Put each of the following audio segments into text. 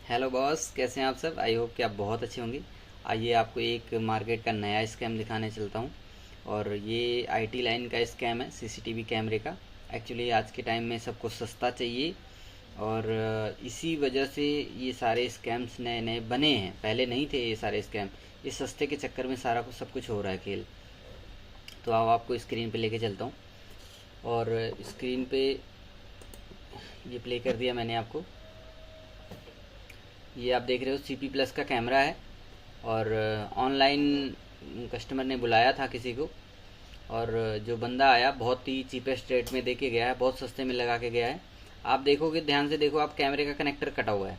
Hello boss, कैसे हैं आप सब। आई होप कि आप बहुत अच्छे होंगे। आइए आपको एक मार्केट का नया स्कैम दिखाने चलता हूँ। और ये आईटी लाइन का स्कैम है, सीसीटीवी कैमरे का। एक्चुअली आज के टाइम में सबको सस्ता चाहिए और इसी वजह से ये सारे स्कैम्स नए नए बने हैं। पहले नहीं थे ये सारे स्कैम। इस सस्ते के चक्कर में सारा कुछ सब कुछ हो रहा है खेल। तो आओ आपको स्क्रीन पे लेके चलता हूँ। और स्क्रीन पे ये प्ले कर दिया मैंने आपको। ये आप देख रहे हो सीपी प्लस का कैमरा है। और ऑनलाइन कस्टमर ने बुलाया था किसी को। और जो बंदा आया बहुत ही चीपेस्ट रेट में दे के गया है, बहुत सस्ते में लगा के गया है। आप देखोगे, ध्यान से देखो, आप कैमरे का कनेक्टर कटा हुआ है।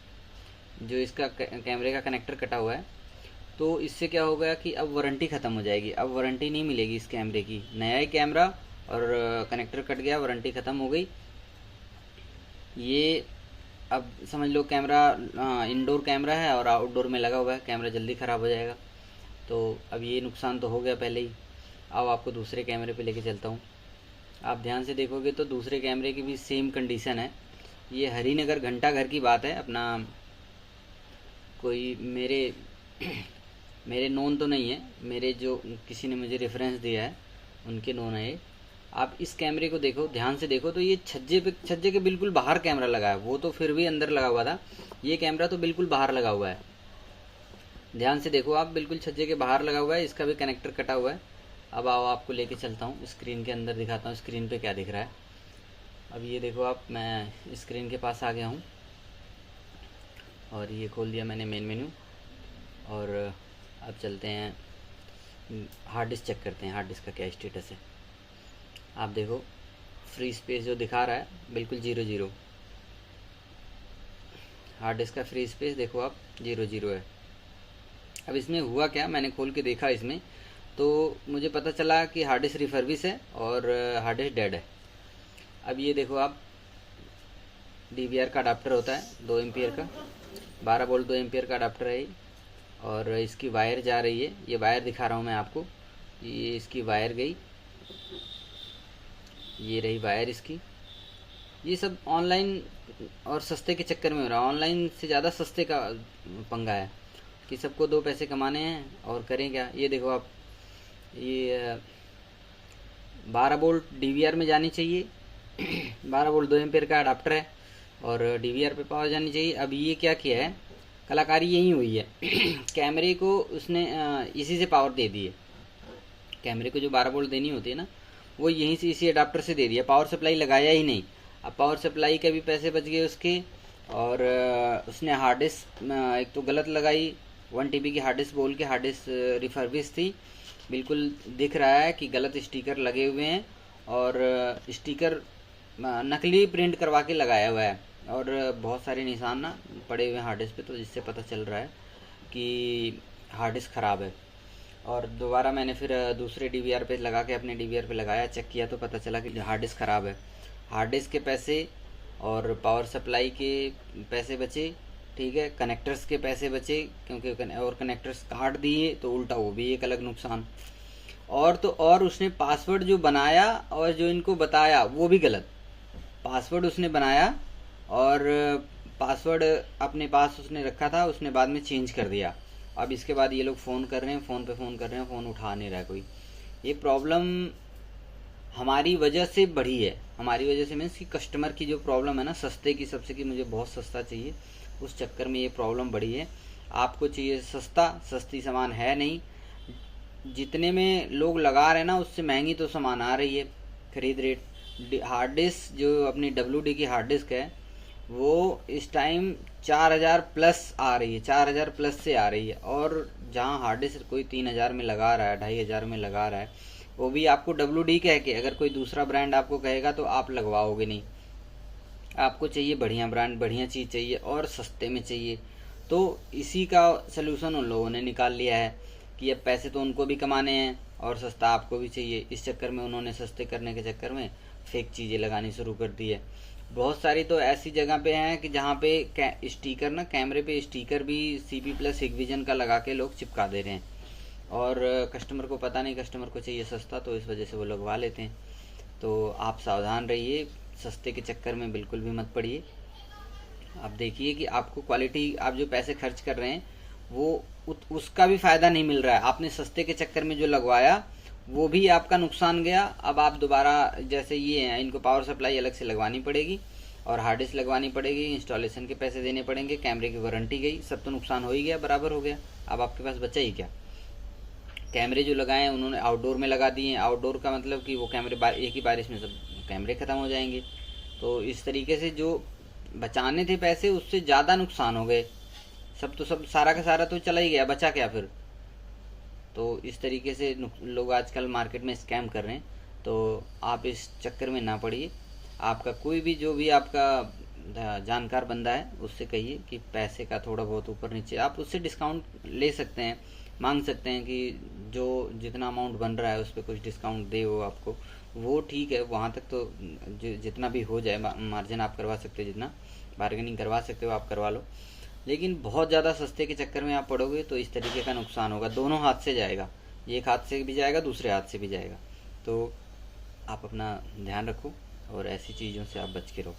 जो इसका कैमरे का कनेक्टर कटा हुआ है, तो इससे क्या होगा कि अब वारंटी ख़त्म हो जाएगी। अब वारंटी नहीं मिलेगी इस कैमरे की। नया ही कैमरा और कनेक्टर कट गया, वारंटी ख़त्म हो गई। ये अब समझ लो कैमरा इंडोर कैमरा है और आउटडोर में लगा हुआ है, कैमरा जल्दी ख़राब हो जाएगा। तो अब ये नुकसान तो हो गया पहले ही। अब आपको दूसरे कैमरे पे लेके चलता हूँ। आप ध्यान से देखोगे तो दूसरे कैमरे की भी सेम कंडीशन है। ये हरिनगर घंटा घर की बात है अपना। कोई मेरे मेरे नोन तो नहीं है, मेरे जो किसी ने मुझे रेफरेंस दिया है उनके नोन है ये। आप इस कैमरे को देखो, ध्यान से देखो, तो ये छज्जे के बिल्कुल बाहर कैमरा लगा है। वो तो फिर भी अंदर लगा हुआ था, ये कैमरा तो बिल्कुल बाहर लगा हुआ है। ध्यान से देखो आप, बिल्कुल छज्जे के बाहर लगा हुआ है। इसका भी कनेक्टर कटा हुआ है। अब आओ आपको लेके चलता हूँ स्क्रीन के अंदर, दिखाता हूँ स्क्रीन पे क्या दिख रहा है। अब ये देखो आप, मैं स्क्रीन के पास आ गया हूँ और ये खोल दिया मैंने मेन मेन्यू। और अब चलते हैं हार्ड डिस्क चेक करते हैं, हार्ड डिस्क का क्या स्टेटस है। आप देखो फ्री स्पेस जो दिखा रहा है बिल्कुल 0 0। हार्ड डिस्क का फ्री स्पेस देखो आप 0 0 है। अब इसमें हुआ क्या, मैंने खोल के देखा इसमें, तो मुझे पता चला कि हार्ड डिस्क रिफर्बिश है और हार्ड डिस्क डेड है। अब ये देखो आप, डीवीआर का अडाप्टर होता है 2 एम्पियर का, 12 वोल्ट 2 एम्पियर का अडाप्टर है ये। और इसकी वायर जा रही है, ये वायर दिखा रहा हूँ मैं आपको। ये इसकी वायर गई, ये रही वायर इसकी। ये सब ऑनलाइन और सस्ते के चक्कर में हो रहा है। ऑनलाइन से ज़्यादा सस्ते का पंगा है कि सबको 2 पैसे कमाने हैं और करें क्या। ये देखो आप, ये 12 वोल्ट डीवीआर में जानी चाहिए। 12 वोल्ट 2 एम्पियर का अडाप्टर है और डीवीआर पे पावर जानी चाहिए। अब ये क्या किया है, कलाकारी यही हुई है। कैमरे को उसने इसी से पावर दे दी है। कैमरे को जो 12 वोल्ट देनी होती है ना, वो यहीं से इसी अडाप्टर से दे दिया। पावर सप्लाई लगाया ही नहीं। अब पावर सप्लाई के भी पैसे बच गए उसके। और उसने हार्ड डिस्क एक तो गलत लगाई, 1 TB की हार्ड डिस्क बोल के। हार्ड डिस्क रिफर्बिश थी, बिल्कुल दिख रहा है कि गलत स्टिकर लगे हुए हैं। और स्टिकर नकली प्रिंट करवा के लगाया हुआ है। और बहुत सारे निशान ना पड़े हुए हैं हार्ड डिस्क पे, तो जिससे पता चल रहा है कि हार्ड डिस्क ख़राब है। और दोबारा मैंने फिर दूसरे डीवीआर पे लगा के, अपने डीवीआर पे लगाया, चेक किया तो पता चला कि हार्ड डिस्क ख़राब है। हार्ड डिस्क के पैसे और पावर सप्लाई के पैसे बचे, ठीक है, कनेक्टर्स के पैसे बचे क्योंकि और कनेक्टर्स काट दिए तो उल्टा वो भी एक अलग नुकसान। और तो और उसने पासवर्ड जो बनाया और जो इनको बताया वो भी गलत। पासवर्ड उसने बनाया और पासवर्ड अपने पास उसने रखा था, उसने बाद में चेंज कर दिया। अब इसके बाद ये लोग फ़ोन कर रहे हैं, फ़ोन पे फ़ोन कर रहे हैं, फ़ोन उठा नहीं रहा कोई। ये प्रॉब्लम हमारी वजह से बढ़ी है। हमारी वजह से मीन्स कि कस्टमर की जो प्रॉब्लम है ना, सस्ते की सबसे, कि मुझे बहुत सस्ता चाहिए, उस चक्कर में ये प्रॉब्लम बढ़ी है। आपको चाहिए सस्ता, सस्ती सामान है नहीं। जितने में लोग लगा रहे हैं ना, उससे महंगी तो सामान आ रही है खरीद रेट। हार्ड डिस्क जो अपनी WD की हार्ड डिस्क है, वो इस टाइम 4000 प्लस आ रही है, 4000 प्लस से आ रही है। और जहाँ हार्ड डिस्क कोई 3000 में लगा रहा है, 2500 में लगा रहा है, वो भी आपको WD कह के। अगर कोई दूसरा ब्रांड आपको कहेगा तो आप लगवाओगे नहीं। आपको चाहिए बढ़िया ब्रांड, बढ़िया चीज़ चाहिए और सस्ते में चाहिए। तो इसी का सलूशन उन लोगों ने निकाल लिया है कि अब पैसे तो उनको भी कमाने हैं और सस्ता आपको भी चाहिए। इस चक्कर में उन्होंने सस्ते करने के चक्कर में फेक चीज़ें लगानी शुरू कर दी है। बहुत सारी तो ऐसी जगह पे हैं कि जहाँ पे स्टिकर ना, कैमरे पे स्टिकर भी CP प्लस हिगविजन का लगा के लोग चिपका दे रहे हैं। और कस्टमर को पता नहीं, कस्टमर को चाहिए सस्ता, तो इस वजह से वो लगवा लेते हैं। तो आप सावधान रहिए, सस्ते के चक्कर में बिल्कुल भी मत पड़िए। आप देखिए कि आपको क्वालिटी, आप जो पैसे खर्च कर रहे हैं वो उसका भी फ़ायदा नहीं मिल रहा है। आपने सस्ते के चक्कर में जो लगवाया वो भी आपका नुकसान गया। अब आप दोबारा, जैसे ये हैं, इनको पावर सप्लाई अलग से लगवानी पड़ेगी और हार्ड डिस्क लगवानी पड़ेगी, इंस्टॉलेशन के पैसे देने पड़ेंगे, कैमरे की वारंटी गई, सब तो नुकसान हो ही गया, बराबर हो गया। अब आपके पास बचा ही क्या। कैमरे जो लगाए हैं उन्होंने आउटडोर में लगा दिए हैं। आउटडोर का मतलब कि वो कैमरे एक ही बारिश में सब कैमरे ख़त्म हो जाएंगे। तो इस तरीके से जो बचाने थे पैसे उससे ज़्यादा नुकसान हो गए। सब सारा का सारा तो चला ही गया, बचा क्या फिर। तो इस तरीके से लोग आजकल मार्केट में स्कैम कर रहे हैं। तो आप इस चक्कर में ना पड़िए। आपका कोई भी, जो भी आपका जानकार बंदा है उससे कहिए कि पैसे का थोड़ा बहुत ऊपर नीचे, आप उससे डिस्काउंट ले सकते हैं, मांग सकते हैं कि जो जितना अमाउंट बन रहा है उस पर कुछ डिस्काउंट दे वो आपको, वो ठीक है। वहाँ तक तो जितना भी हो जाए मार्जिन आप करवा सकते हो, जितना बार्गेनिंग करवा सकते हो आप करवा लो। लेकिन बहुत ज़्यादा सस्ते के चक्कर में आप पड़ोगे तो इस तरीके का नुकसान होगा, दोनों हाथ से जाएगा, एक हाथ से भी जाएगा, दूसरे हाथ से भी जाएगा। तो आप अपना ध्यान रखो और ऐसी चीज़ों से आप बच के रहो।